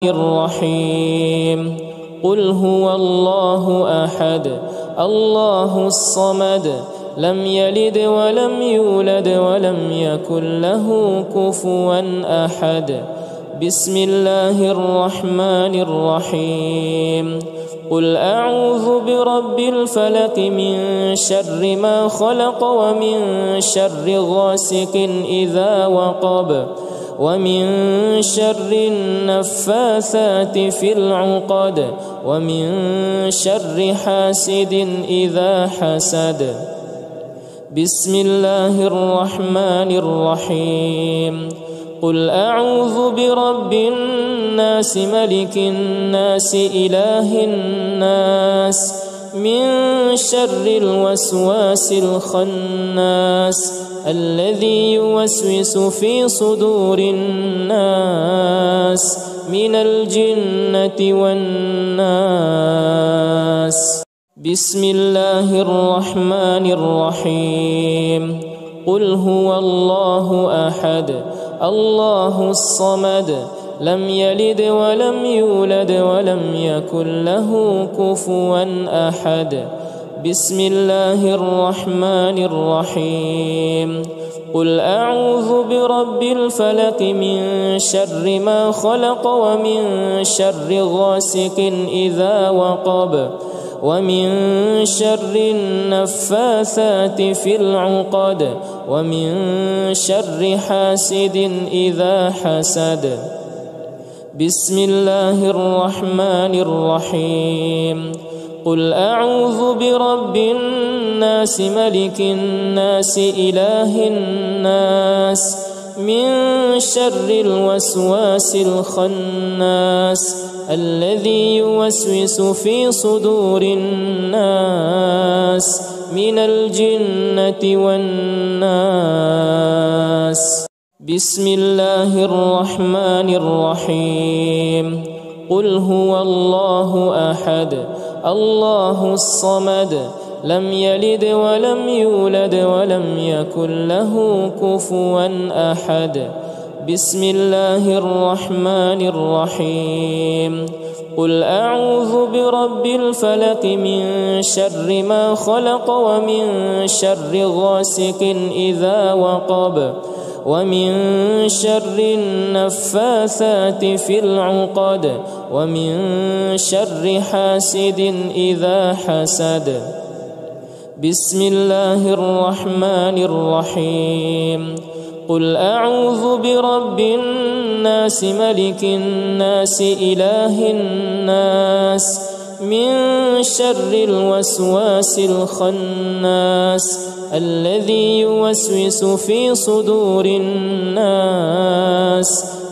الرحيم قل هو الله أحد الله الصمد لم يلد ولم يولد ولم يكن له كفوا أحد بسم الله الرحمن الرحيم قل أعوذ برب الفلق من شر ما خلق ومن شر غاسق إذا وقب ومن شر النفاثات في العقد ومن شر حاسد إذا حسد بسم الله الرحمن الرحيم قل أعوذ برب الناس ملك الناس إله الناس من شر الوسواس الخناس الذي يوسوس في صدور الناس من الجنة والناس بسم الله الرحمن الرحيم قل هو الله أحد الله الصمد لم يلد ولم يولد ولم يكن له كفوا أحد بسم الله الرحمن الرحيم قل أعوذ برب الفلق من شر ما خلق ومن شر غاسق إذا وقب ومن شر النفاثات في العقد ومن شر حاسد إذا حسد بسم الله الرحمن الرحيم قل أعوذ برب الناس ملك الناس إله الناس من شر الوسواس الخناس الذي يوسوس في صدور الناس من الجنة والناس بسم الله الرحمن الرحيم قل هو الله أحد الله الصمد لم يلد ولم يولد ولم يكن له كفوا أحد بسم الله الرحمن الرحيم قل أعوذ برب الفلق من شر ما خلق ومن شر غاسق إذا وقب ومن شر النفاثات في العقد ومن شر حاسد إذا حسد بسم الله الرحمن الرحيم قل أعوذ برب الناس ملك الناس إله الناس من شر الوسواس الخناس الذي يوسوس في صدور الناس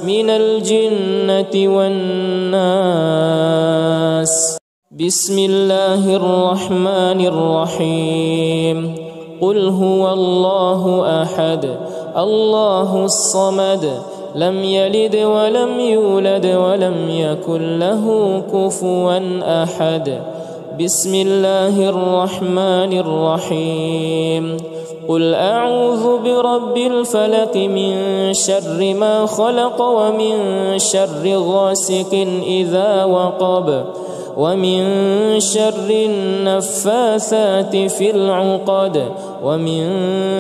من الجنة والناس بسم الله الرحمن الرحيم قل هو الله أحد الله الصمد لم يلد ولم يولد ولم يكن له كفوا أحد بسم الله الرحمن الرحيم قل أعوذ برب الفلق من شر ما خلق ومن شر غاسق إذا وقب ومن شر النفاثات في العقد ومن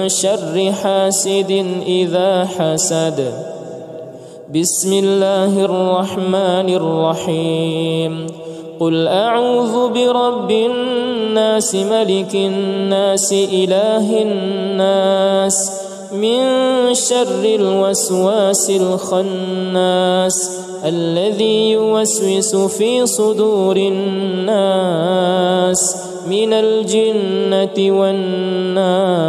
شر حاسد إذا حسد بسم الله الرحمن الرحيم قل أعوذ برب الناس ملك الناس إله الناس من شر الوسواس الخناس الذي يوسوس في صدور الناس من الجنة والناس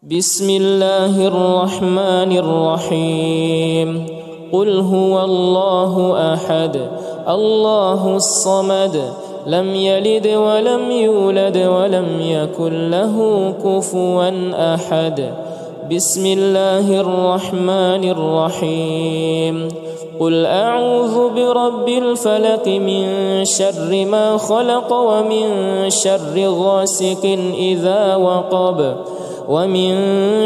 بسم الله الرحمن الرحيم قل هو الله أحد الله الصمد لم يلد ولم يولد ولم يكن له كفوا أحد بسم الله الرحمن الرحيم قل أعوذ برب الفلق من شر ما خلق ومن شر غاسق إذا وقب ومن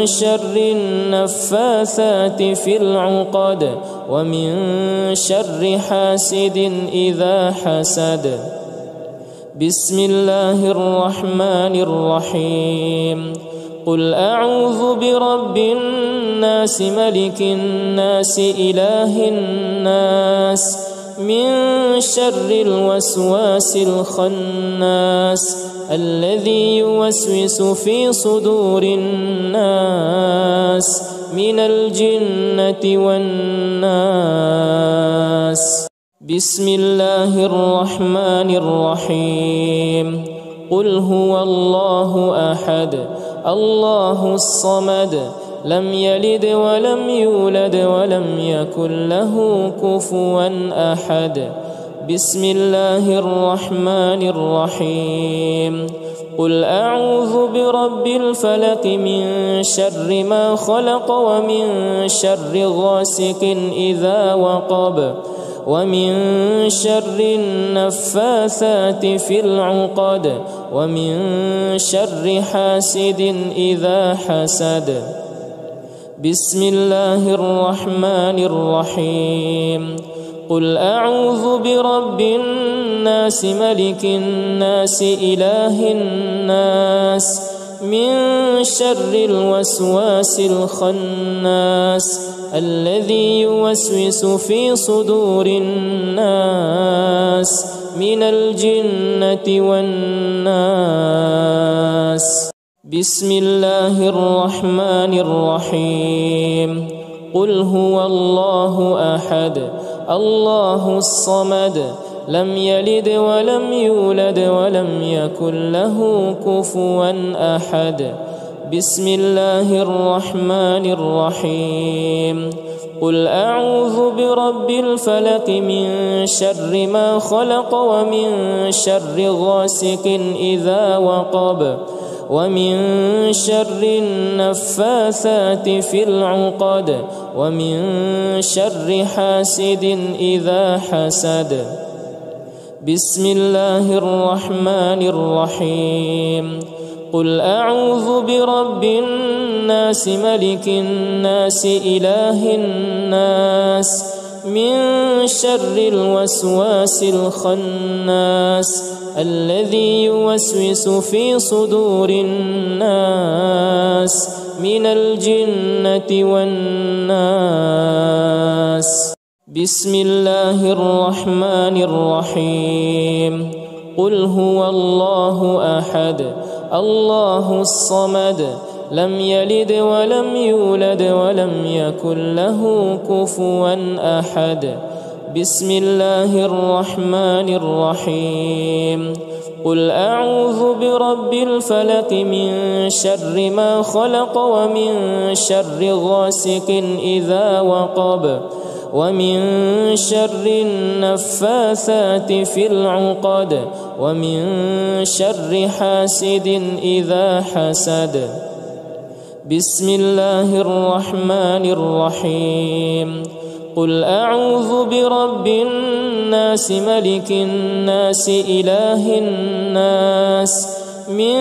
شر النفاثات في العقد ومن شر حاسد إذا حسد. بسم الله الرحمن الرحيم. قل أعوذ برب الناس ملك الناس إله الناس من شر الوسواس الخناس الذي يوسوس في صدور الناس من الجنة والناس. بسم الله الرحمن الرحيم. قل هو الله أحد الله الصمد لم يلد ولم يولد ولم يكن له كفوا أحد. بسم الله الرحمن الرحيم. قل أعوذ برب الفلق من شر ما خلق ومن شر غاسق إذا وقب ومن شر النفاثات في العقد ومن شر حاسد إذا حسد. بسم الله الرحمن الرحيم. قل أعوذ برب الناس ملك الناس إله الناس من شر الوسواس الخناس الذي يوسوس في صدور الناس من الجنة والناس. بسم الله الرحمن الرحيم. قل هو الله أحد الله الصمد لم يلد ولم يولد ولم يكن له كفوا أحد. بسم الله الرحمن الرحيم. قل أعوذ برب الفلق من شر ما خلق ومن شر غاسق إذا وقب ومن شر النفاثات في العقد ومن شر حاسد إذا حسد. بسم الله الرحمن الرحيم. قل أعوذ برب الناس ملك الناس إله الناس من شر الوسواس الخناس الذي يوسوس في صدور الناس من الجنة والناس. بسم الله الرحمن الرحيم. قل هو الله أحد الله الصمد لم يلد ولم يولد ولم يكن له كفوا أحد. بسم الله الرحمن الرحيم. قل أعوذ برب الفلق من شر ما خلق ومن شر غاسق إذا وقب ومن شر النفاثات في العقد ومن شر حاسد إذا حسد. بسم الله الرحمن الرحيم. قل أعوذ برب الناس ملك الناس إله الناس من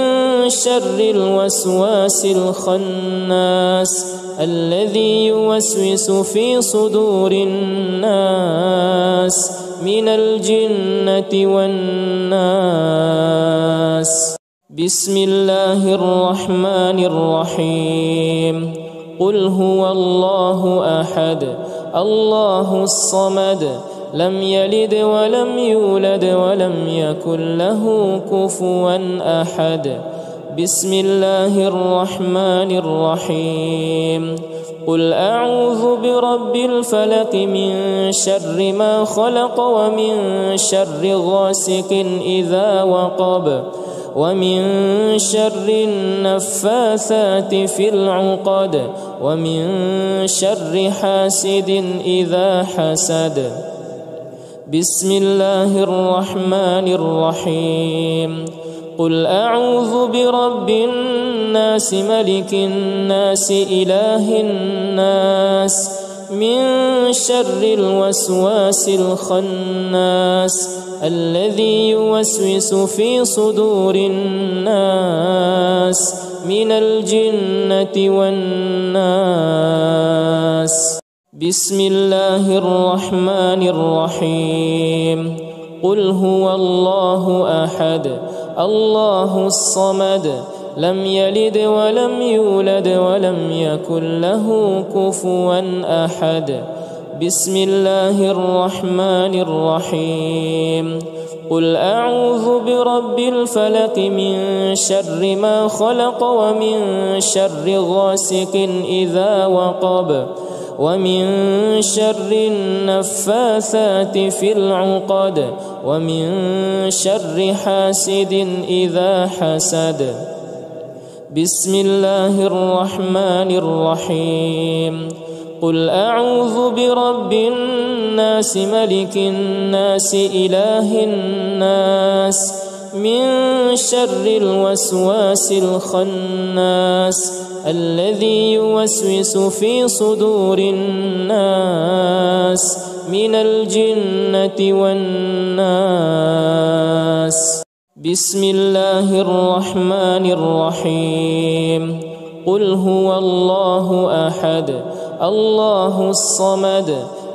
شر الوسواس الخناس الذي يوسوس في صدور الناس من الجنة والناس. بسم الله الرحمن الرحيم. قل هو الله أحد الله الصمد لم يلد ولم يولد ولم يكن له كفوا أحد. بسم الله الرحمن الرحيم. قل أعوذ برب الفلق من شر ما خلق ومن شر غاسق إذا وقب ومن شر النفاثات في العقد ومن شر حاسد إذا حسد. بسم الله الرحمن الرحيم. قل أعوذ برب الناس ملك الناس إله الناس من شر الوسواس الخناس الذي يوسوس في صدور الناس من الجنة والناس. بسم الله الرحمن الرحيم. قل هو الله أحد الله الصمد لم يلد ولم يولد ولم يكن له كفوا أحد. بسم الله الرحمن الرحيم. قل أعوذ برب الفلق من شر ما خلق ومن شر غاسق إذا وقب ومن شر النفاثات في العقد ومن شر حاسد إذا حسد. بسم الله الرحمن الرحيم. قل أعوذ برب الناس ملك الناس إله الناس من شر الوسواس الخناس الذي يوسوس في صدور الناس من الجنة والناس. بسم الله الرحمن الرحيم. قل هو الله أحد الله الصمد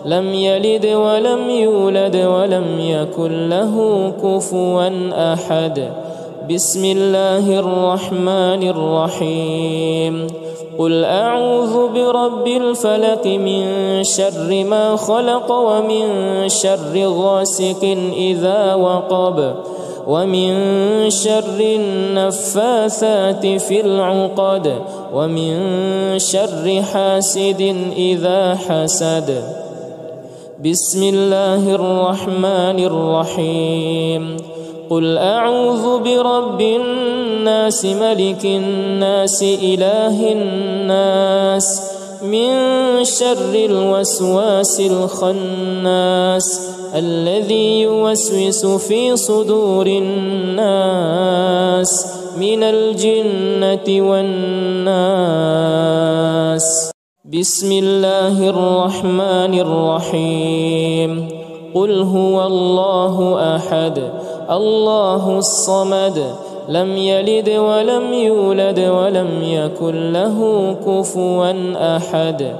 لم يلد ولم يولد ولم يكن له كفوا أحد. بسم الله الرحمن الرحيم. قل أعوذ برب الفلق من شر ما خلق ومن شر غاسق إذا وقب ومن شر النفاثات في العقد ومن شر حاسد إذا حسد. بسم الله الرحمن الرحيم. قل أعوذ برب الناس ملك الناس إله الناس من شر الوسواس الخناس الذي يوسوس في صدور الناس من الجنة والناس. بسم الله الرحمن الرحيم. قل هو الله أحد الله الصمد لم يلد ولم يولد ولم يكن له كفوا أحد.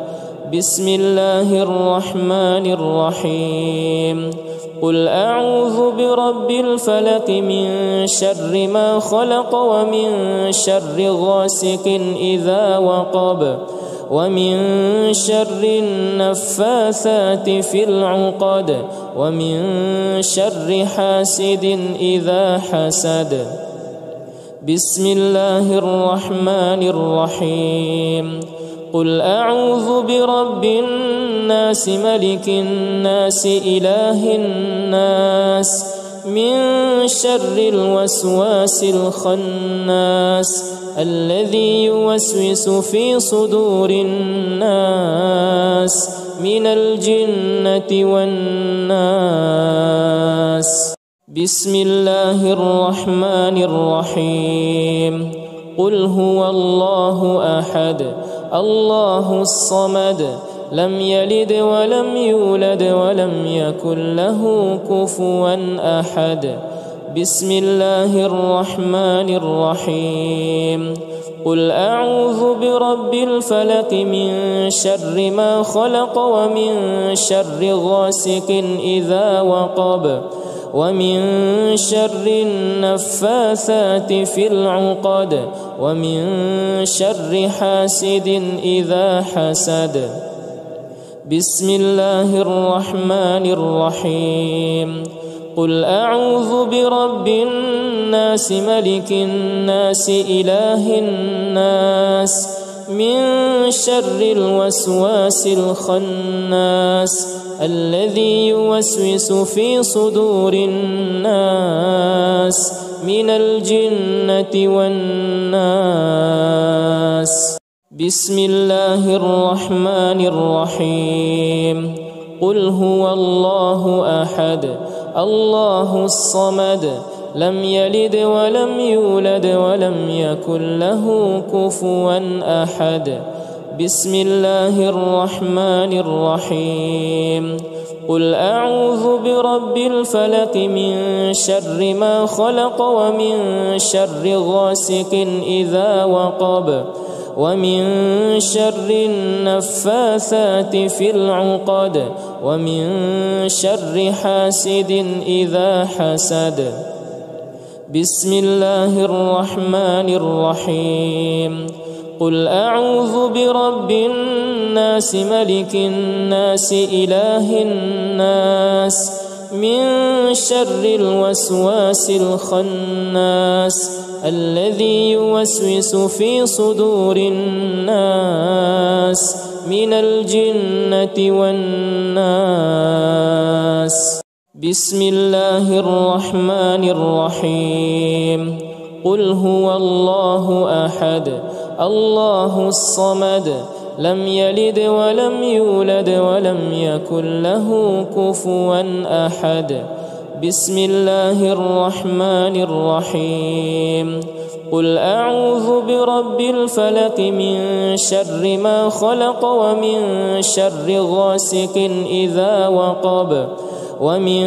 بسم الله الرحمن الرحيم. قل أعوذ برب الفلق من شر ما خلق ومن شر غاسق إذا وقب ومن شر النفاثات في العقد ومن شر حاسد إذا حسد. بسم الله الرحمن الرحيم. قل أعوذ برب الناس ملك الناس إله الناس من شر الوسواس الخناس الذي يوسوس في صدور الناس من الجنة والناس. بسم الله الرحمن الرحيم. قل هو الله أحد الله الصمد لم يلد ولم يولد ولم يكن له كفوا أحد. بسم الله الرحمن الرحيم. قل أعوذ برب الفلق من شر ما خلق ومن شر غاسق إذا وقب ومن شر النفاثات في العقد ومن شر حاسد إذا حسد. بسم الله الرحمن الرحيم. قل أعوذ برب الناس ملك الناس إله الناس من شر الوسواس الخناس الذي يوسوس في صدور الناس من الجنة والناس. بسم الله الرحمن الرحيم. قل هو الله أحد الله الصمد لم يلد ولم يولد ولم يكن له كفوا أحد. بسم الله الرحمن الرحيم. قل أعوذ برب الفلق من شر ما خلق ومن شر غاسق إذا وقب ومن شر النفاثات في العقد ومن شر حاسد إذا حسد. بسم الله الرحمن الرحيم. قل أعوذ برب الناس ملك الناس إله الناس من شر الوسواس الخناس الذي يوسوس في صدور الناس من الجنة والناس. بسم الله الرحمن الرحيم. قل هو الله أحد الله الصمد لم يلد ولم يولد ولم يكن له كفوا أحد. بسم الله الرحمن الرحيم. قل أعوذ برب الفلق من شر ما خلق ومن شر غاسق إذا وقب ومن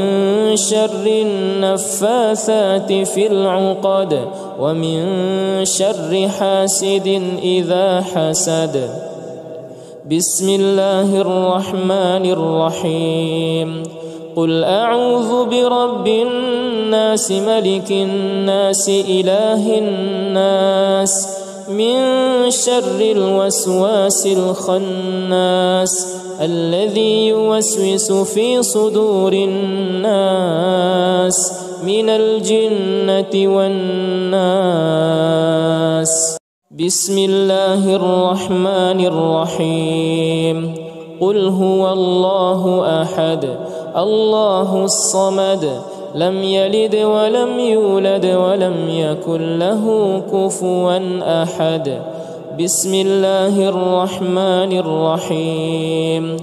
شر النفاثات في العقد ومن شر حاسد إذا حسد. بسم الله الرحمن الرحيم. قل أعوذ برب الناس ملك الناس إله الناس من شر الوسواس الخناس الذي يوسوس في صدور الناس من الجنة والناس. بسم الله الرحمن الرحيم. قل هو الله أحد الله الصمد لم يلد ولم يولد ولم يكن له كفوا أحد. بسم الله الرحمن الرحيم.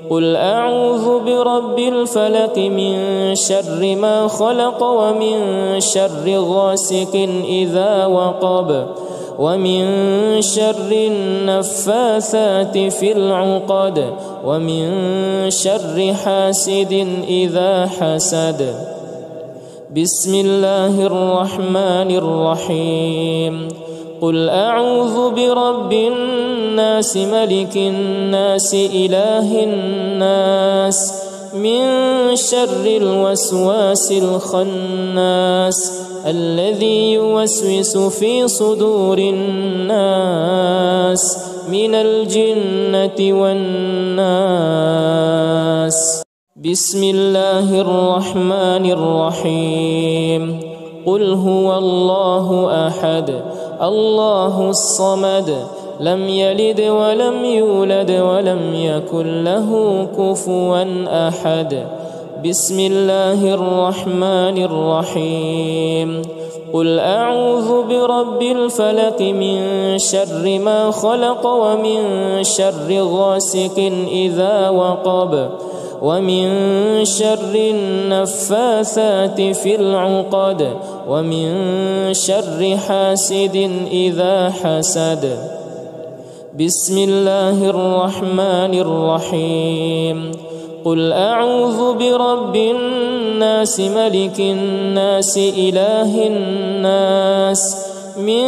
قل أعوذ برب الفلق من شر ما خلق ومن شر غاسق إذا وقب ومن شر النفاثات في العقد ومن شر حاسد إذا حسد. بسم الله الرحمن الرحيم. قل أعوذ برب الناس ملك الناس إله الناس من شر الوسواس الخناس الذي يوسوس في صدور الناس من الجنة والناس. بسم الله الرحمن الرحيم. قل هو الله أحد الله الصمد لم يلد ولم يولد ولم يكن له كفوا أحد. بسم الله الرحمن الرحيم. قل أعوذ برب الفلق من شر ما خلق ومن شر غاسق إذا وقب ومن شر النفاثات في العقد ومن شر حاسد إذا حسد. بسم الله الرحمن الرحيم. قل أعوذ برب الناس ملك الناس إله الناس من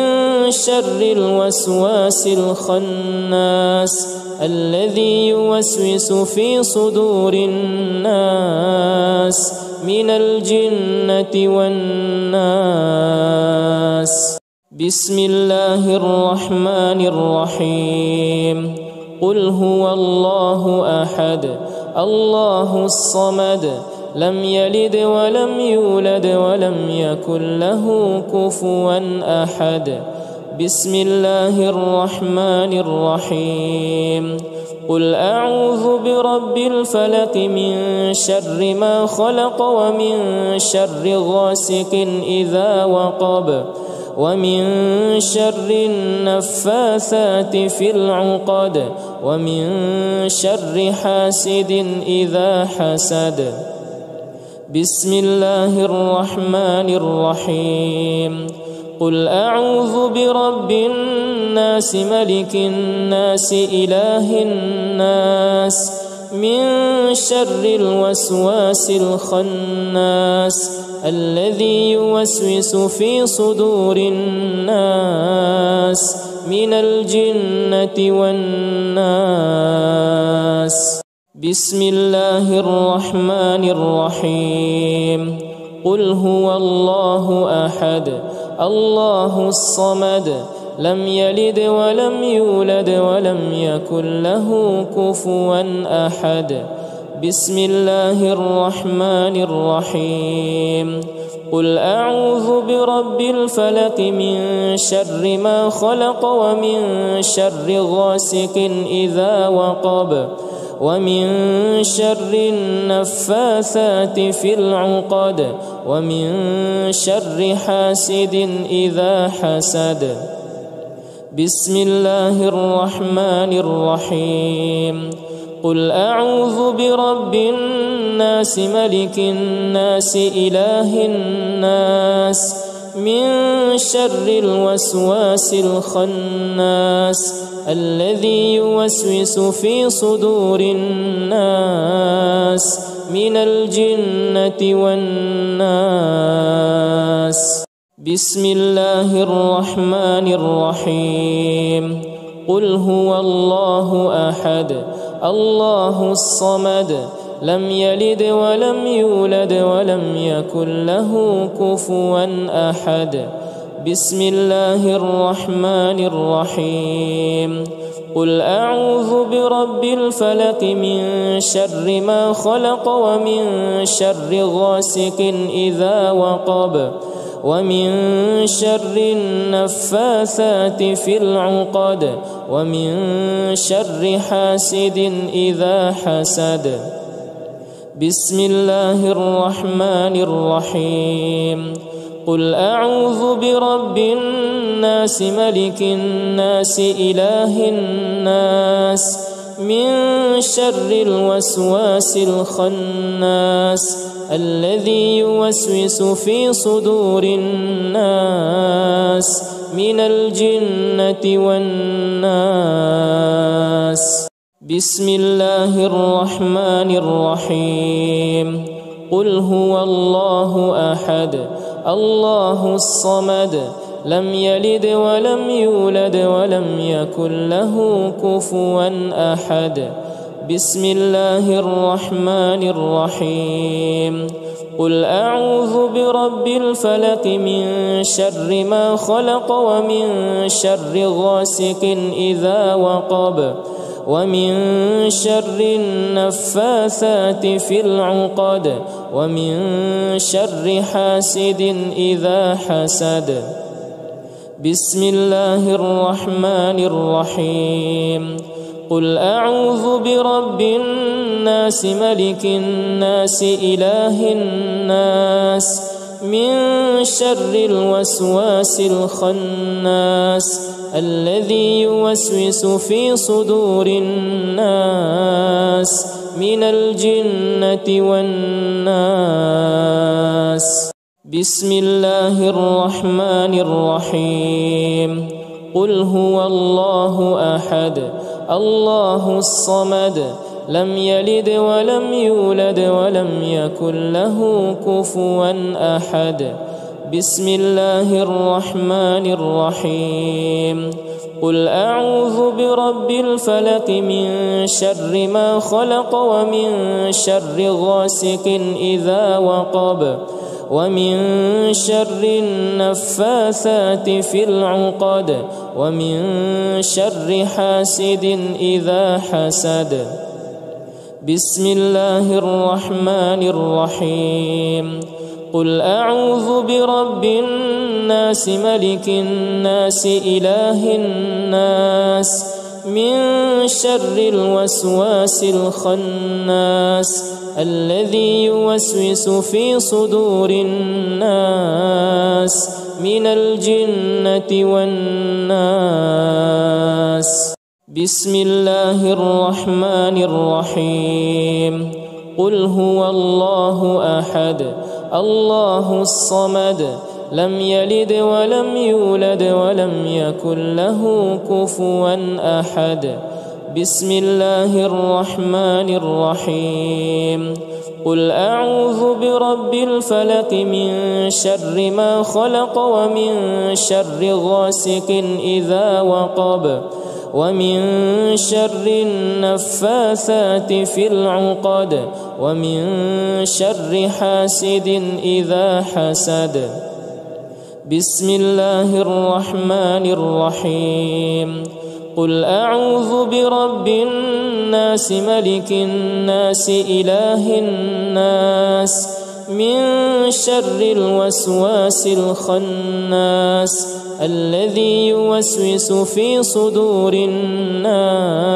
شر الوسواس الخناس الذي يوسوس في صدور الناس من الجنة والناس. بسم الله الرحمن الرحيم. قل هو الله أحد الله الصمد لم يلد ولم يولد ولم يكن له كفوا أحد. بسم الله الرحمن الرحيم. قل أعوذ برب الفلق من شر ما خلق ومن شر غاسق إذا وقب ومن شر النفاثات في العقد ومن شر حاسد إذا حسد. بسم الله الرحمن الرحيم. قل أعوذ برب الناس ملك الناس إله الناس من شر الوسواس الخناس الذي يوسوس في صدور الناس من الجنة والناس. بسم الله الرحمن الرحيم. قل هو الله أحد الله الصمد لم يلد ولم يولد ولم يكن له كفوا أحد. بسم الله الرحمن الرحيم. قل أعوذ برب الفلق من شر ما خلق ومن شر غاسق إذا وقب ومن شر النفاثات في العقد ومن شر حاسد إذا حسد. بسم الله الرحمن الرحيم. قل أعوذ برب الناس ملك الناس إله الناس من شر الوسواس الخناس الذي يوسوس في صدور الناس من الجنة والناس. بسم الله الرحمن الرحيم. قل هو الله أحد الله الصمد لم يلد ولم يولد ولم يكن له كفوا أحد. بسم الله الرحمن الرحيم. قل أعوذ برب الفلق من شر ما خلق ومن شر غاسق إذا وقب ومن شر النفاثات في العقد ومن شر حاسد إذا حسد. بسم الله الرحمن الرحيم. قل أعوذ برب الناس ملك الناس إله الناس من شر الوسواس الخناس الذي يوسوس في صدور الناس من الجنة والناس. بسم الله الرحمن الرحيم. قل هو الله أحد الله الصمد لم يلد ولم يولد ولم يكن له كفوا أحد. بسم الله الرحمن الرحيم. قل أعوذ برب الفلق من شر ما خلق ومن شر غاسق إذا وقب ومن شر النفاثات في العقد ومن شر حاسد إذا حسد. بسم الله الرحمن الرحيم. قل أعوذ برب الناس ملك الناس إله الناس من شر الوسواس الخناس الذي يوسوس في صدور الناس من الجنة والناس. بسم الله الرحمن الرحيم. قل هو الله أحد الله الصمد لم يلد ولم يولد ولم يكن له كفوا أحد. بسم الله الرحمن الرحيم. قل أعوذ برب الفلق من شر ما خلق ومن شر غاسق إذا وقب ومن شر النفاثات في العقد ومن شر حاسد إذا حسد. بسم الله الرحمن الرحيم. قل أعوذ برب الناس ملك الناس إله الناس من شر الوسواس الخناس الذي يوسوس في صدور الناس من الجنة والناس. بسم الله الرحمن الرحيم. قل هو الله أحد الله الصمد لم يلد ولم يولد ولم يكن له كفوا أحد. بسم الله الرحمن الرحيم قل أعوذ برب الفلق من شر ما خلق ومن شر غاسق إذا وقب ومن شر النفاثات في العقد ومن شر حاسد إذا حسد بسم الله الرحمن الرحيم قل أعوذ برب الناس ملك الناس إله الناس من شر الوسواس الخناس الذي يوسوس في صدور الناس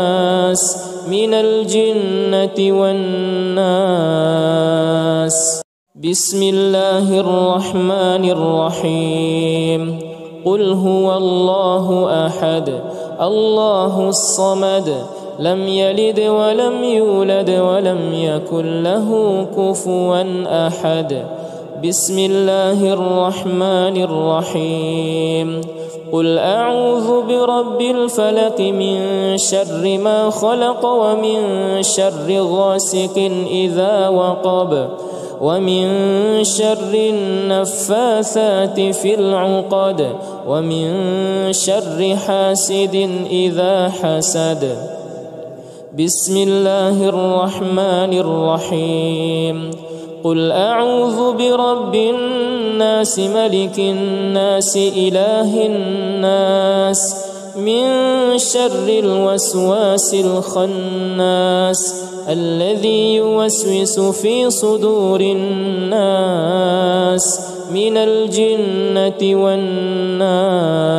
من الجنة والناس بسم الله الرحمن الرحيم قل هو الله أحد الله الصمد لم يلد ولم يولد ولم يكن له كفوا أحد بسم الله الرحمن الرحيم قل أعوذ برب الفلق من شر ما خلق ومن شر غاسق إذا وقب ومن شر النفاثات في العقد ومن شر حاسد إذا حسد بسم الله الرحمن الرحيم قل أعوذ برب الناس ملك الناس إله الناس من شر الوسواس الخناس الذي يوسوس في صدور الناس من الجنة والناس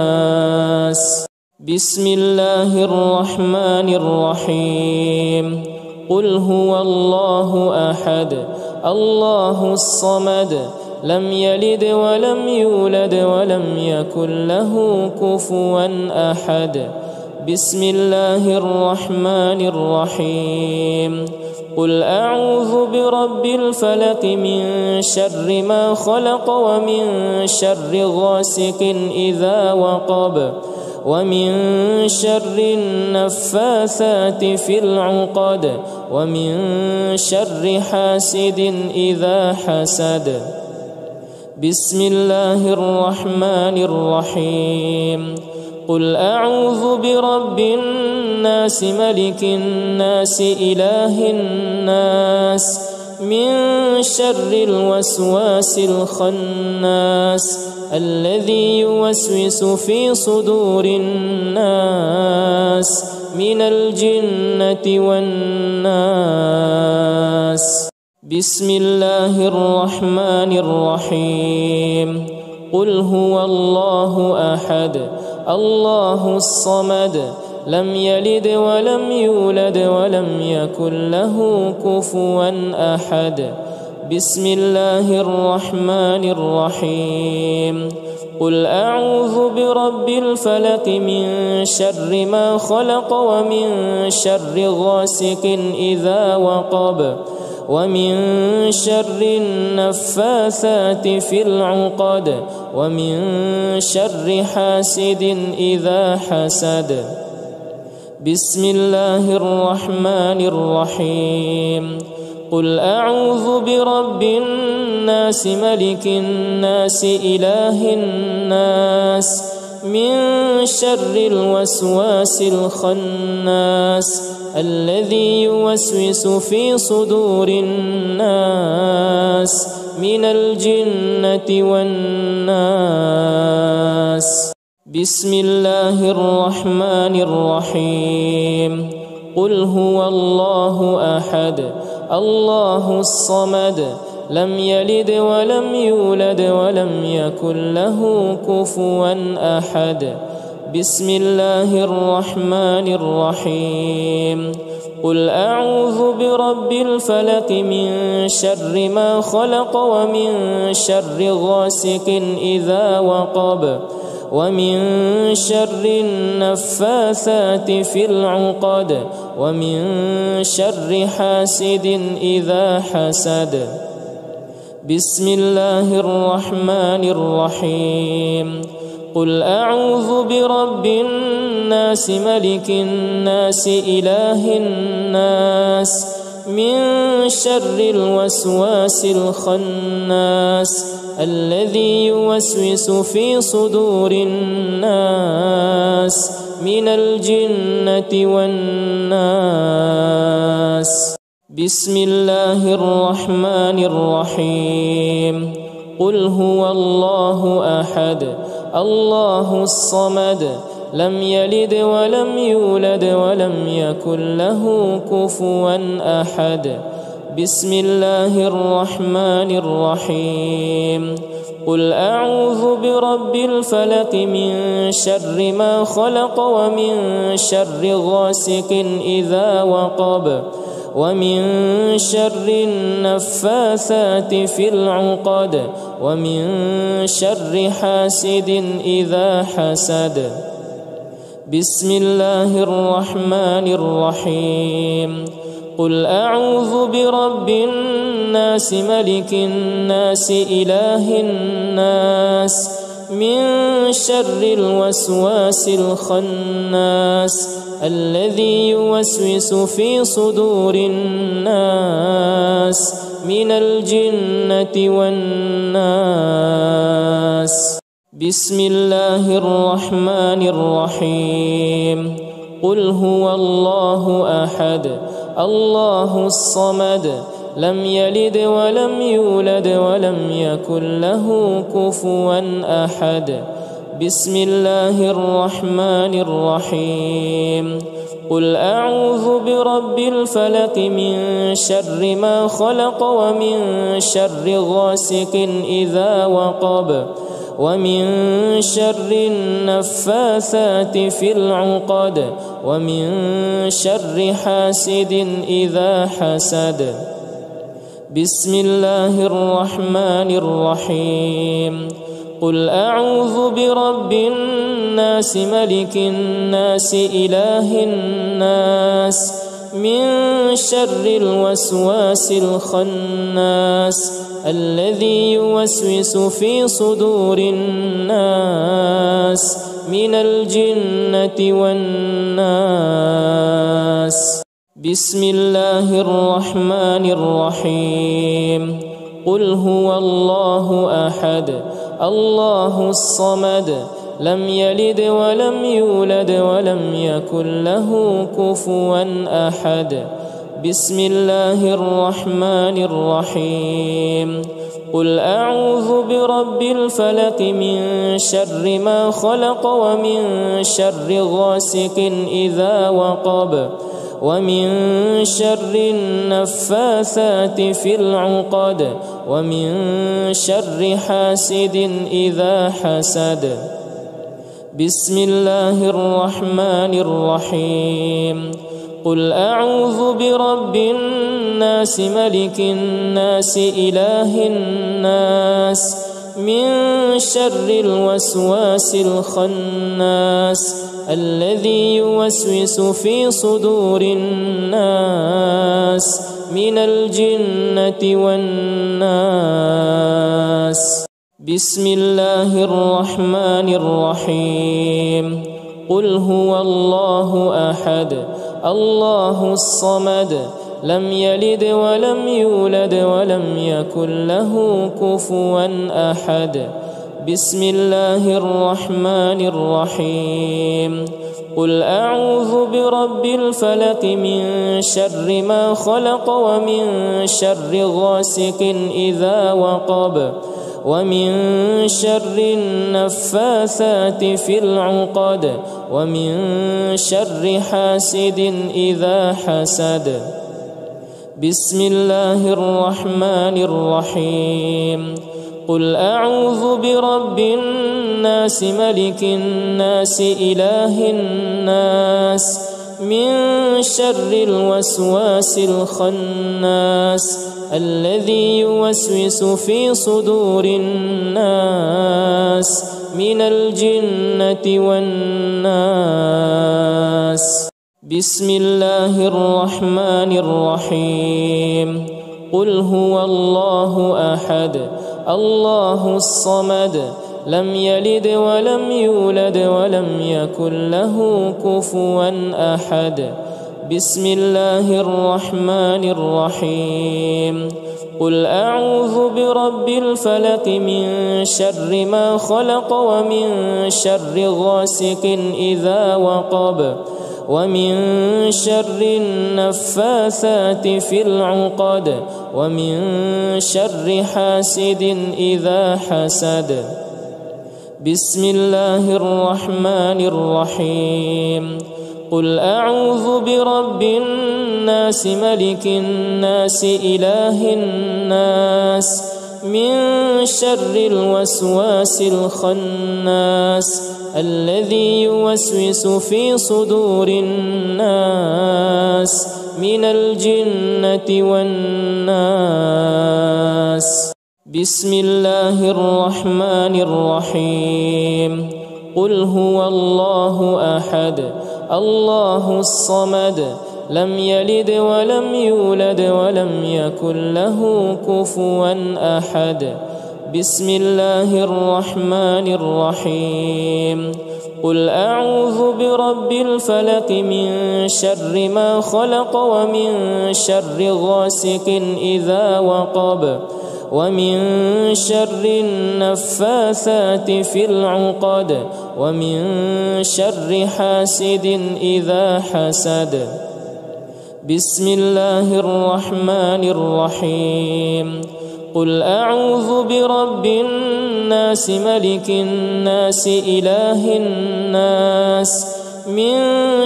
بسم الله الرحمن الرحيم قل هو الله أحد الله الصمد لم يلد ولم يولد ولم يكن له كفوا أحد بسم الله الرحمن الرحيم قل أعوذ برب الفلق من شر ما خلق ومن شر غاسق إذا وقب ومن شر النفاثات في العقد ومن شر حاسد إذا حسد بسم الله الرحمن الرحيم قل أعوذ برب الناس ملك الناس إله الناس من شر الوسواس الخناس الذي يوسوس في صدور الناس من الجنة والناس بسم الله الرحمن الرحيم قل هو الله أحد الله الصمد لم يلد ولم يولد ولم يكن له كفوا أحد بسم الله الرحمن الرحيم قل أعوذ برب الفلق من شر ما خلق ومن شر غاسق إذا وقب ومن شر النفاثات في العقد ومن شر حاسد إذا حسد بسم الله الرحمن الرحيم قل أعوذ برب الناس ملك الناس إله الناس من شر الوسواس الخناس الذي يوسوس في صدور الناس من الجنة والناس بسم الله الرحمن الرحيم قل هو الله أحد الله الصمد لم يلد ولم يولد ولم يكن له كفوا أحد بسم الله الرحمن الرحيم قل أعوذ برب الفلق من شر ما خلق ومن شر غاسق إذا وقب ومن شر النفاثات في العقد ومن شر حاسد إذا حسد بسم الله الرحمن الرحيم قل أعوذ برب الناس ملك الناس إله الناس من شر الوسواس الخناس الذي يوسوس في صدور الناس من الجنة والناس. بسم الله الرحمن الرحيم. قل هو الله أحد الله الصمد لم يلد ولم يولد ولم يكن له كفوا أحد. بسم الله الرحمن الرحيم. قل أعوذ برب الفلق من شر ما خلق ومن شر غاسق إذا وقب ومن شر النفاثات في العقد ومن شر حاسد إذا حسد. بسم الله الرحمن الرحيم. قل أعوذ برب الناس ملك الناس إله الناس من شر الوسواس الخناس الذي يوسوس في صدور الناس من الجنة والناس. بسم الله الرحمن الرحيم. قل هو الله أحد الله الصمد لم يلد ولم يولد ولم يكن له كفوا أحد. بسم الله الرحمن الرحيم. قل أعوذ برب الفلق من شر ما خلق ومن شر غاسق إذا وقب ومن شر النفاثات في العقد ومن شر حاسد إذا حسد. بسم الله الرحمن الرحيم. قل أعوذ برب الناس ملك الناس إله الناس من شر الوسواس الخناس الذي يوسوس في صدور الناس من الجنة والناس. بسم الله الرحمن الرحيم. قل هو الله أحد الله الصمد لم يلد ولم يولد ولم يكن له كفوا أحد. بسم الله الرحمن الرحيم. قل أعوذ برب الفلق من شر ما خلق ومن شر غاسق إذا وقب ومن شر النفاثات في العقد ومن شر حاسد إذا حسد. بسم الله الرحمن الرحيم. قل أعوذ برب الناس ملك الناس إله الناس من شر الوسواس الخناس الذي يوسوس في صدور الناس من الجنة والناس. بسم الله الرحمن الرحيم. قل هو الله أحد الله الصمد لم يلد ولم يولد ولم يكن له كفوا أحد. بسم الله الرحمن الرحيم. قل أعوذ برب الفلق من شر ما خلق ومن شر غاسق إذا وقب ومن شر النفاثات في العقد ومن شر حاسد إذا حسد. بسم الله الرحمن الرحيم. قل أعوذ برب الناس ملك الناس إله الناس من شر الوسواس الخناس الذي يوسوس في صدور الناس من الجنة والناس. بسم الله الرحمن الرحيم. قل هو الله أحد الله الصمد لم يلد ولم يولد ولم يكن له كفوا أحد. بسم الله الرحمن الرحيم. قل أعوذ برب الفلق من شر ما خلق ومن شر غاسق إذا وقب ومن شر النفاثات في العقد ومن شر حاسد إذا حسد. بسم الله الرحمن الرحيم. قل أعوذ برب الناس ملك الناس إله الناس من شر الوسواس الخناس الذي يوسوس في صدور الناس من الجنة والناس. بسم الله الرحمن الرحيم. قل هو الله أحد الله الصمد لم يلد ولم يولد ولم يكن له كفوا أحد. بسم الله الرحمن الرحيم. قل أعوذ برب الفلق من شر ما خلق ومن شر غاسق إذا وقب ومن شر النفاثات في العقد ومن شر حاسد إذا حسد. بسم الله الرحمن الرحيم. قل أعوذ برب الناس ملك الناس إله الناس من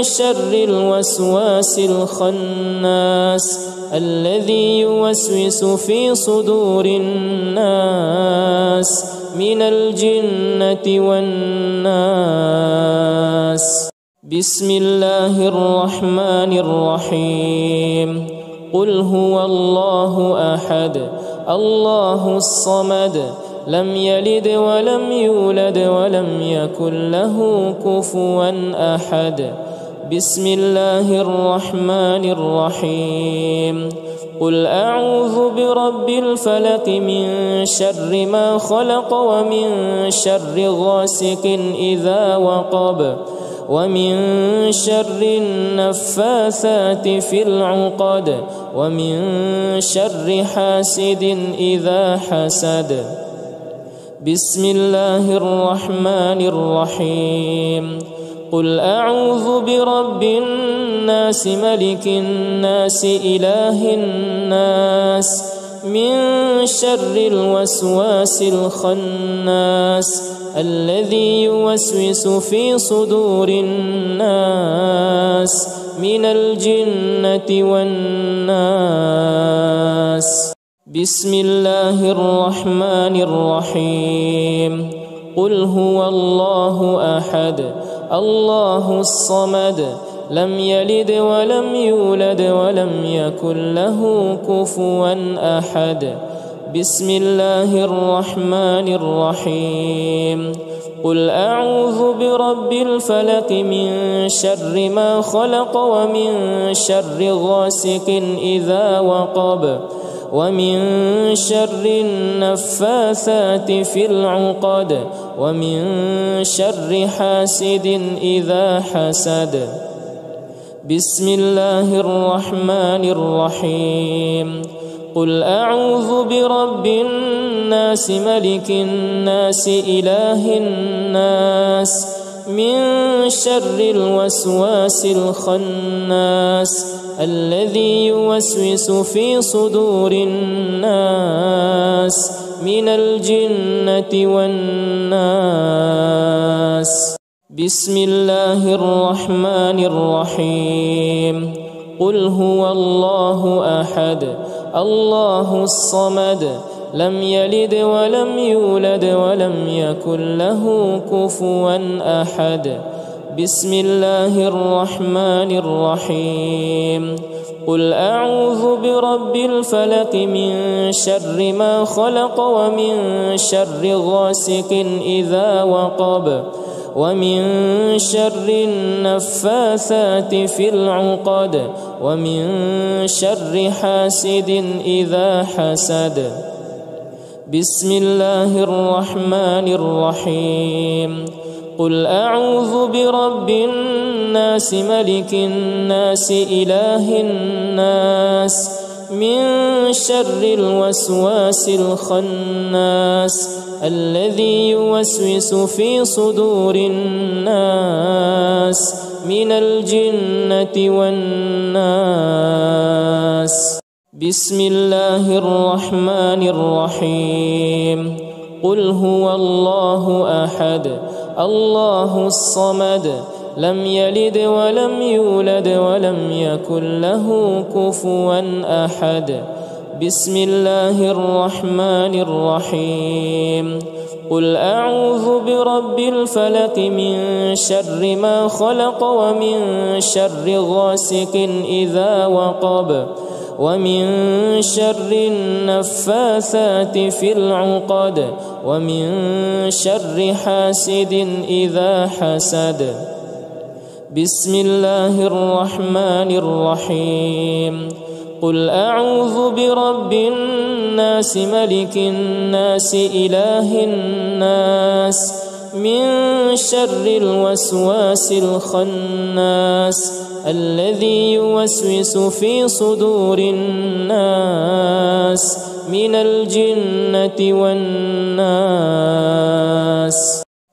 شر الوسواس الخناس الذي يوسوس في صدور الناس من الجنة والناس. بسم الله الرحمن الرحيم. قل هو الله أحد الله الصمد لم يلد ولم يولد ولم يكن له كفوا أحد. بسم الله الرحمن الرحيم. قل أعوذ برب الفلق من شر ما خلق ومن شر غاسق إذا وقب ومن شر النفاثات في العقد ومن شر حاسد إذا حسد. بسم الله الرحمن الرحيم. قل أعوذ برب الناس ملك الناس إله الناس من شر الوسواس الخناس الذي يوسوس في صدور الناس من الجنة والناس. بسم الله الرحمن الرحيم. قل هو الله أحد الله الصمد لم يلد ولم يولد ولم يكن له كفوا أحد. بسم الله الرحمن الرحيم. قل أعوذ برب الفلق من شر ما خلق ومن شر غاسق إذا وقب ومن شر النفاثات في العقد ومن شر حاسد إذا حسد. بسم الله الرحمن الرحيم. قل أعوذ برب الناس ملك الناس إله الناس من شر الوسواس الخناس الذي يوسوس في صدور الناس من الجنة والناس. بسم الله الرحمن الرحيم. قل هو الله أحد الله الصمد لم يلد ولم يولد ولم يكن له كفوا أحد. بسم الله الرحمن الرحيم. قل أعوذ برب الفلق من شر ما خلق ومن شر غاسق إذا وقب ومن شر النفاثات في العقد ومن شر حاسد إذا حسد. بسم الله الرحمن الرحيم قل أعوذ برب الناس ملك الناس إله الناس من شر الوسواس الخناس الذي يوسوس في صدور الناس من الجنة والناس بسم الله الرحمن الرحيم قل هو الله أحد الله الصمد لم يلد ولم يولد ولم يكن له كفوا أحد بسم الله الرحمن الرحيم قل أعوذ برب الفلق من شر ما خلق ومن شر غاسق إذا وقب ومن شر النفاثات في العقد ومن شر حاسد إذا حسد بسم الله الرحمن الرحيم قل أعوذ برب الناس ملك الناس إله الناس من شر الوسواس الخناس الذي يوسوس في صدور الناس من الجنة والناس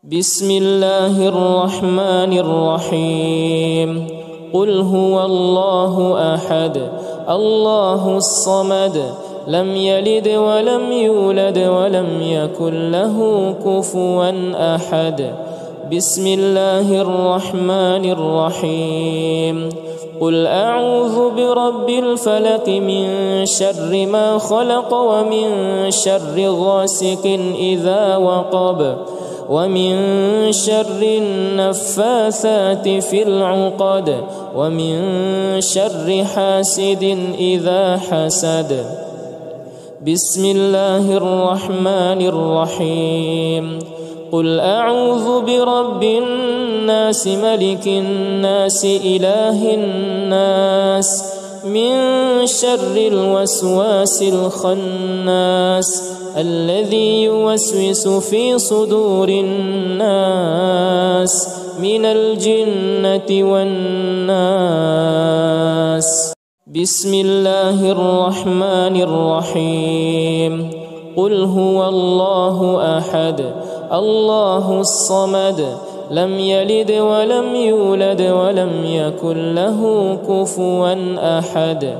بسم الله الرحمن الرحيم قل هو الله أحد الله الصمد لم يلد ولم يولد ولم يكن له كفوا أحد بسم الله الرحمن الرحيم قل أعوذ برب الفلق من شر ما خلق ومن شر غاسق إذا وقب ومن شر النفاثات في العقد ومن شر حاسد إذا حسد بسم الله الرحمن الرحيم قل أعوذ برب الناس ملك الناس إله الناس من شر الوسواس الخناس الذي يوسوس في صدور الناس من الجنة والناس بسم الله الرحمن الرحيم قل هو الله أحد الله الصمد لم يلد ولم يولد ولم يكن له كفوا أحد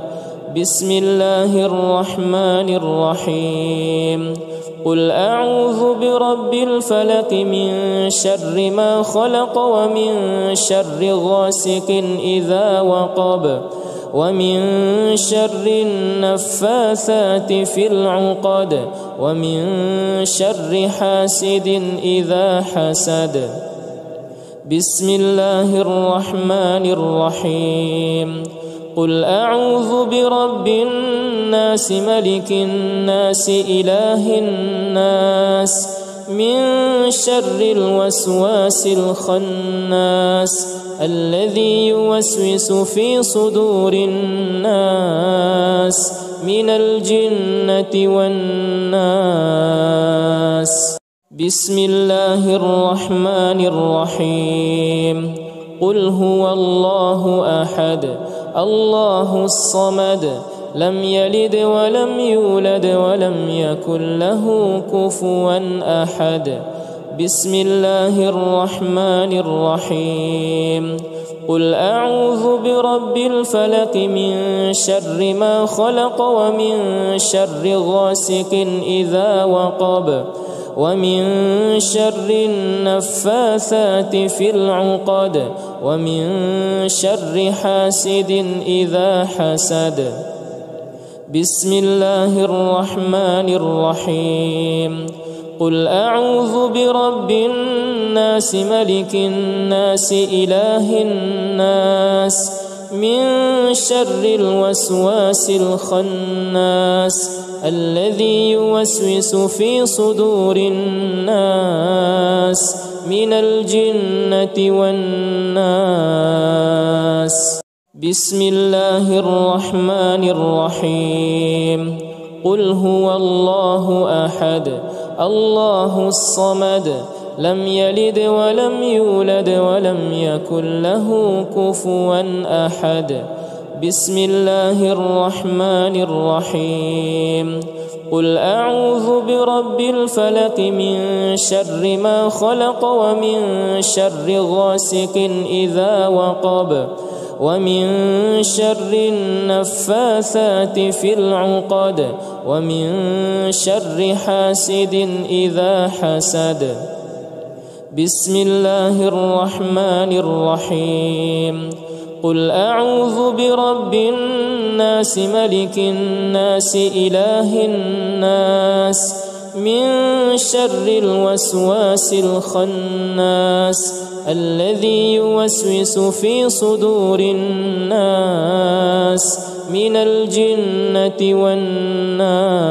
بسم الله الرحمن الرحيم قل أعوذ برب الفلق من شر ما خلق ومن شر غاسق إذا وقب ومن شر النفاثات في العقد ومن شر حاسد إذا حسد بسم الله الرحمن الرحيم قل أعوذ برب الناس ملك الناس إله الناس من شر الوسواس الخناس الذي يوسوس في صدور الناس من الجنة والناس بسم الله الرحمن الرحيم قل هو الله أحد الله الصمد لم يلد ولم يولد ولم يكن له كفوا أحد بسم الله الرحمن الرحيم قل أعوذ برب الفلق من شر ما خلق ومن شر غاسق إذا وقب ومن شر النفاثات في العقد ومن شر حاسد إذا حسد بسم الله الرحمن الرحيم قل أعوذ برب الناس ملك الناس إله الناس من شر الوسواس الخناس الذي يوسوس في صدور الناس من الجنة والناس بسم الله الرحمن الرحيم قل هو الله أحد الله الصمد لم يلد ولم يولد ولم يكن له كفوا أحد بسم الله الرحمن الرحيم قل أعوذ برب الفلق من شر ما خلق ومن شر غاسق إذا وقب ومن شر النفاثات في العقد ومن شر حاسد إذا حسد بسم الله الرحمن الرحيم قل أعوذ برب الناس ملك الناس إله الناس من شر الوسواس الخناس الذي يوسوس في صدور الناس من الجنة والناس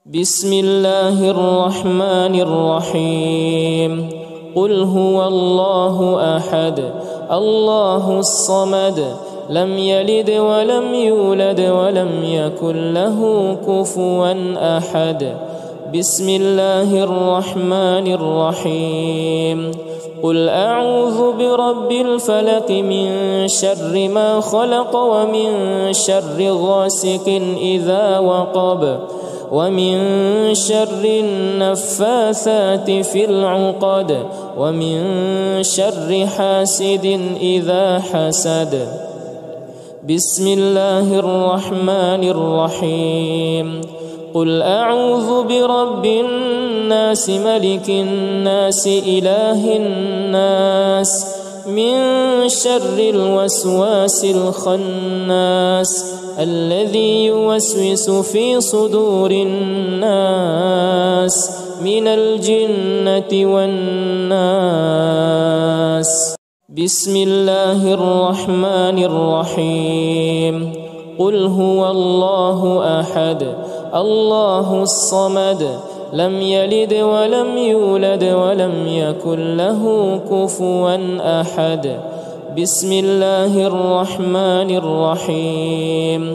بسم الله الرحمن الرحيم قل هو الله أحد الله الصمد لم يلد ولم يولد ولم يكن له كفوا أحد بسم الله الرحمن الرحيم قل أعوذ برب الفلق من شر ما خلق ومن شر غاسق إذا وقب ومن شر النفاثات في العقد ومن شر حاسد إذا حسد بسم الله الرحمن الرحيم قل أعوذ برب الناس ملك الناس إله الناس من شر الوسواس الخناس الذي يوسوس في صدور الناس من الجنة والناس بسم الله الرحمن الرحيم قل هو الله أحد الله الصمد لم يلد ولم يولد ولم يكن له كفوا أحد بسم الله الرحمن الرحيم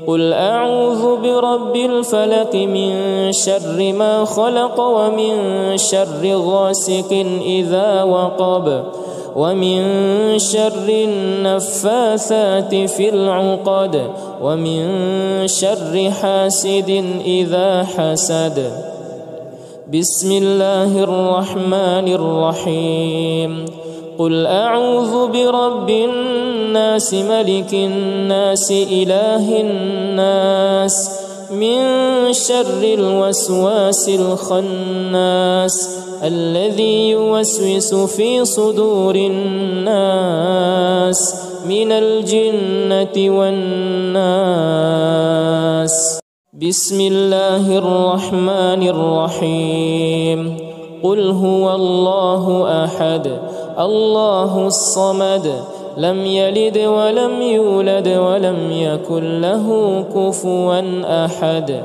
قل أعوذ برب الفلق من شر ما خلق ومن شر غاسق إذا وقب ومن شر النفاثات في العقد ومن شر حاسد إذا حسد بسم الله الرحمن الرحيم قل أعوذ برب الناس ملك الناس إله الناس من شر الوسواس الخناس الذي يوسوس في صدور الناس من الجنة والناس بسم الله الرحمن الرحيم قل هو الله أحد الله الصمد لم يلد ولم يولد ولم يكن له كفوا أحد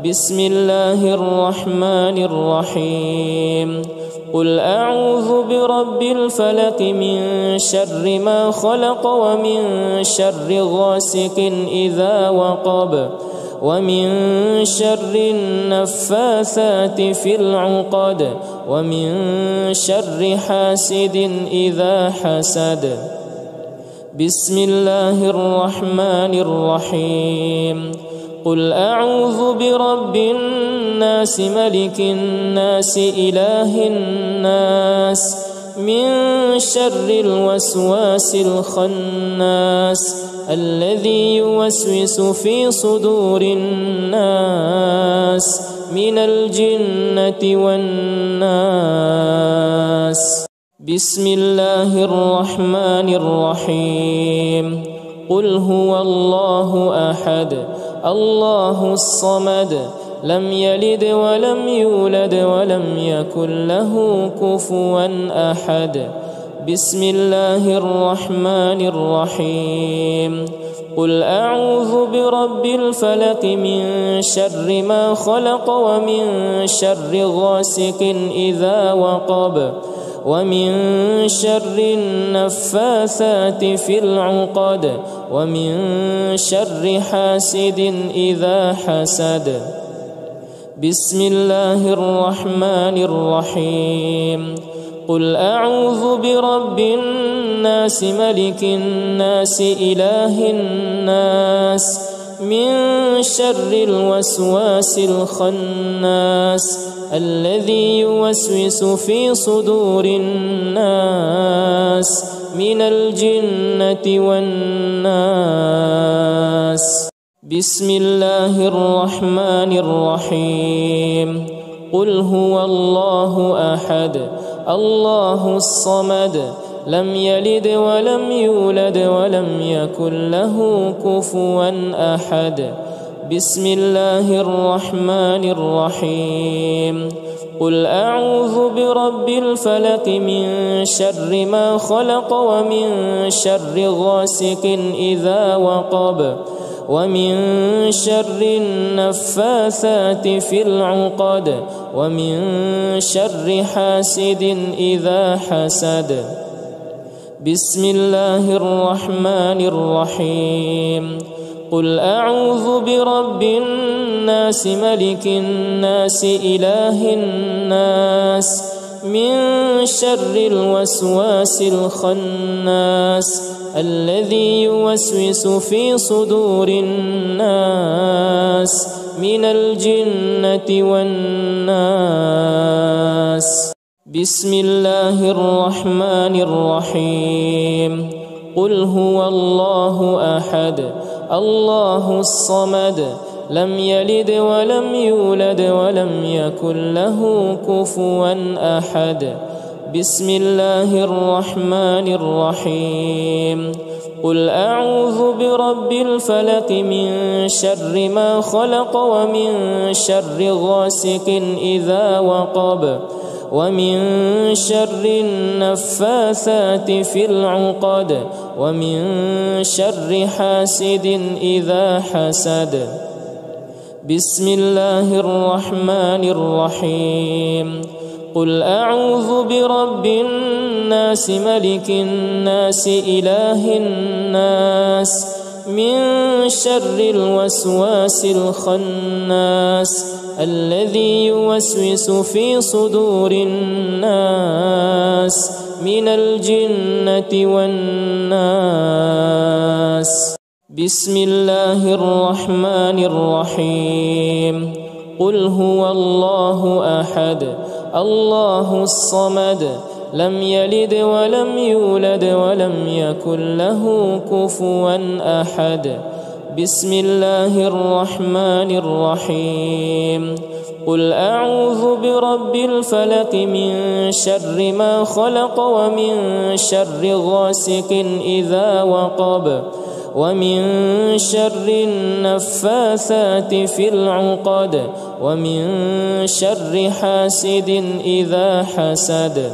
بسم الله الرحمن الرحيم قل أعوذ برب الفلق من شر ما خلق ومن شر غاسق إذا وقب ومن شر النفاثات في العقد ومن شر حاسد إذا حسد بسم الله الرحمن الرحيم قل أعوذ برب الناس ملك الناس إله الناس من شر الوسواس الخناس الذي يوسوس في صدور الناس من الجنة والناس بسم الله الرحمن الرحيم قل هو الله أحد الله الصمد لم يلد ولم يولد ولم يكن له كفوا أحد بسم الله الرحمن الرحيم قل أعوذ برب الفلق من شر ما خلق ومن شر غاسق إذا وقب ومن شر النفاثات في العقد ومن شر حاسد إذا حسد. بسم الله الرحمن الرحيم. قل أعوذ برب الناس ملك الناس إله الناس من شر الوسواس الخناس الذي يوسوس في صدور الناس من الجنة والناس. بسم الله الرحمن الرحيم. قل هو الله أحد الله الصمد لم يلد ولم يولد ولم يكن له كفوا أحد. بسم الله الرحمن الرحيم. قل أعوذ برب الفلق من شر ما خلق ومن شر غاسق إذا وقب ومن شر النفاثات في العقد ومن شر حاسد إذا حسد. بسم الله الرحمن الرحيم. قل أعوذ برب الناس ملك الناس إله الناس من شر الوسواس الخناس الذي يوسوس في صدور الناس من الجنة والناس. بسم الله الرحمن الرحيم. قل هو الله أحد الله الصمد لم يلد ولم يولد ولم يكن له كفوا أحد. بسم الله الرحمن الرحيم. قل أعوذ برب الفلق من شر ما خلق ومن شر غاسق إذا وقب ومن شر النفاثات في العقد ومن شر حاسد إذا حسد. بسم الله الرحمن الرحيم. قل أعوذ برب الناس ملك الناس إله الناس من شر الوسواس الخناس الذي يوسوس في صدور الناس من الجنة والناس. بسم الله الرحمن الرحيم. قل هو الله أحد الله الصمد لم يلد ولم يولد ولم يكن له كفوا أحد. بسم الله الرحمن الرحيم. قل أعوذ برب الفلق من شر ما خلق ومن شر غاسق إذا وقب ومن شر النفاثات في العقد ومن شر حاسد إذا حسد.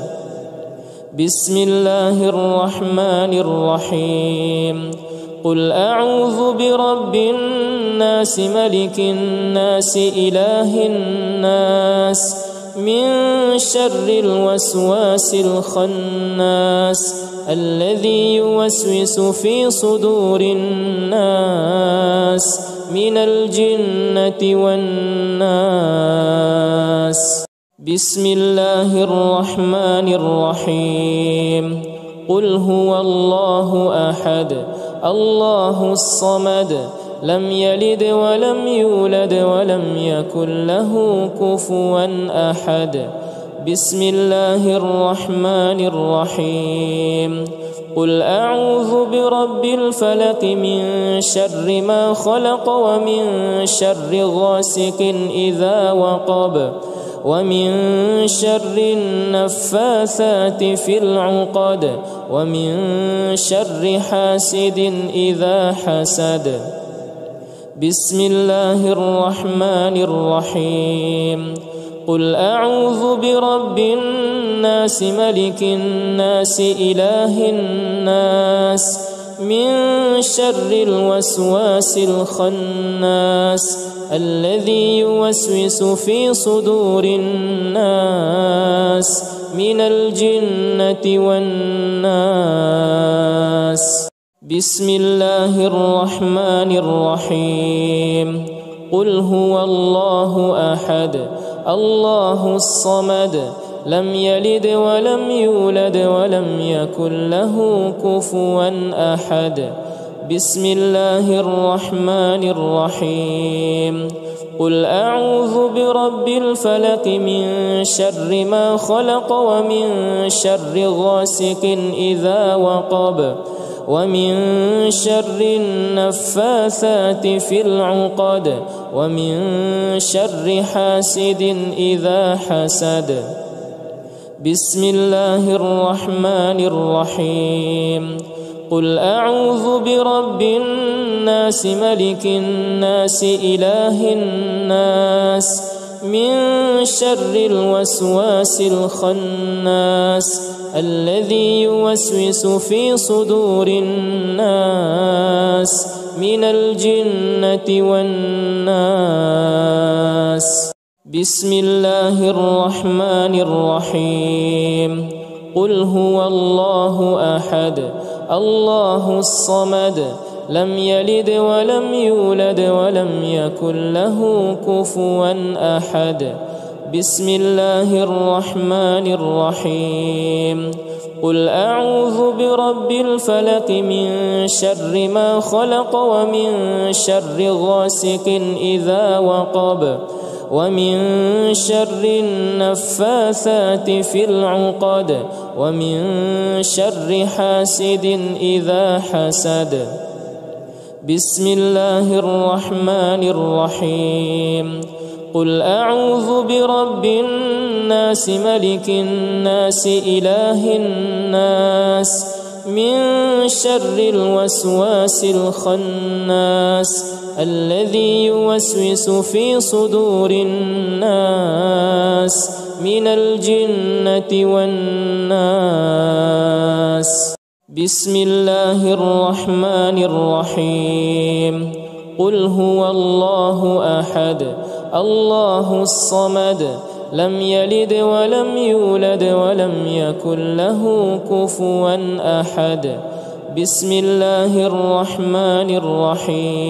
بسم الله الرحمن الرحيم. قل أعوذ برب الناس ملك الناس إله الناس من شر الوسواس الخناس الذي يوسوس في صدور الناس من الجنة والناس. بسم الله الرحمن الرحيم. قل هو الله أحد الله الصمد لم يلد ولم يولد ولم يكن له كفوا أحد. بسم الله الرحمن الرحيم. قل أعوذ برب الفلق من شر ما خلق ومن شر غاسق إذا وقب ومن شر النفاثات في العقد ومن شر حاسد إذا حسد. بسم الله الرحمن الرحيم. قل أعوذ برب الناس ملك الناس إله الناس من شر الوسواس الخناس الذي يوسوس في صدور الناس من الجنة والناس. بسم الله الرحمن الرحيم. قل هو الله أحد الله الصمد لم يلد ولم يولد ولم يكن له كفوا أحد. بسم الله الرحمن الرحيم. قل أعوذ برب الفلق من شر ما خلق ومن شر غاسق إذا وقب ومن شر النفاثات في العقد ومن شر حاسد إذا حسد. بسم الله الرحمن الرحيم. قل أعوذ برب الناس ملك الناس إله الناس من شر الوسواس الخناس الذي يوسوس في صدور الناس من الجنة والناس. بسم الله الرحمن الرحيم. قل هو الله أحد الله الصمد لم يلد ولم يولد ولم يكن له كفوا أحد. بسم الله الرحمن الرحيم. قل أعوذ برب الفلق من شر ما خلق ومن شر غاسق إذا وقب ومن شر النفاثات في العقد ومن شر حاسد إذا حسد. بسم الله الرحمن الرحيم. قل أعوذ برب الناس ملك الناس إله الناس من شر الوسواس الخناس الذي يوسوس في صدور الناس من الجنة والناس. بسم الله الرحمن الرحيم. قل هو الله أحد الله الصمد لم يلد ولم يولد ولم يكن له كفوا أحد. بسم الله الرحمن الرحيم.